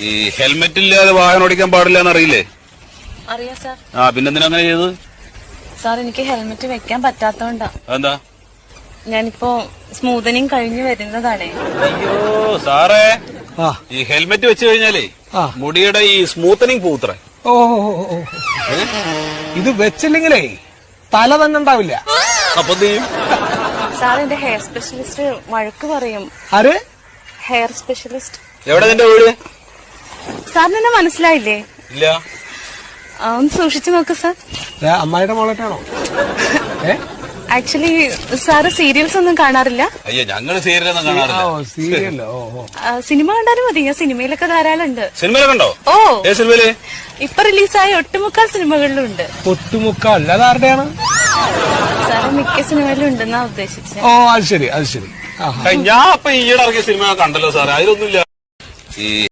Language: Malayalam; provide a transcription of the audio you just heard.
ഈ ഹെൽമെറ്റ് ഇല്ലാതെ വാഹനം ഓടിക്കാൻ പാടില്ല എന്നറിയില്ലേ? അറിയാം സാർ. പിന്നെന്തിനാ അങ്ങനെ ചെയ്തത്? സാർ എനിക്ക് ഹെൽമെറ്റ് വെക്കാൻ പറ്റാത്തോണ്ടാ. എന്താ? ഞാനിപ്പോ സ്മൂതനിങ് കഴിഞ്ഞു വരുന്നതാണേ. അയ്യോ സാറേ, ഈ ഹെൽമെറ്റ് വെച്ച് കഴിഞ്ഞാലേ മുടിയുടെ ഈ സ്മൂത്തനിങ് പോത്രേ. ഓ ഇത് വെച്ചില്ലെങ്കിലേ തല തന്നെ ഉണ്ടാവില്ല. അപ്പൊ സാർ എന്റെ ഹെയർ സ്പെഷ്യലിസ്റ്റ് വഴക്ക് പറയും. ആര്? Hair specialist. എവിടെ നിന്റെ വീട്? സാറിന് എന്നെ മനസ്സിലായില്ലേ? ഇല്ല. ഒന്ന് സൂക്ഷിച്ചു നോക്ക് സാർ. അമ്മായിയുടെ മോളായിട്ടാണോ? ആക്ച്വലി സാറ് സീരിയൽസ് ഒന്നും കാണാറില്ല? അയ്യോ, ഞങ്ങള് സീരിയലൊന്നും കാണാറില്ല. സീരിയല്ലോ? സിനിമ കണ്ടാലും മതി, ഞാൻ സിനിമയിലൊക്കെ ധാരാളം ഉണ്ട്. സിനിമയിലൊക്കെ ഉണ്ടോ? ഓ, സിനിമയില് ഇപ്പൊ റിലീസായ ഒട്ടുമുക്കാൽ സിനിമകളിലും ഉണ്ട്. ഒട്ടുമുക്കാൽ അല്ലാതെ ആരുടെയാണ്? സാറ് മിക്ക സിനിമയിലും ഉണ്ടെന്നാ ഉദ്ദേശിച്ചത്. ഓ അത് ശരി, അത് ശരി. ഞാൻ ഇപ്പൊ ഈയിടെ ഇറങ്ങിയ സിനിമ കണ്ടല്ലോ സാറേ, അതിലൊന്നുമില്ല. ഈ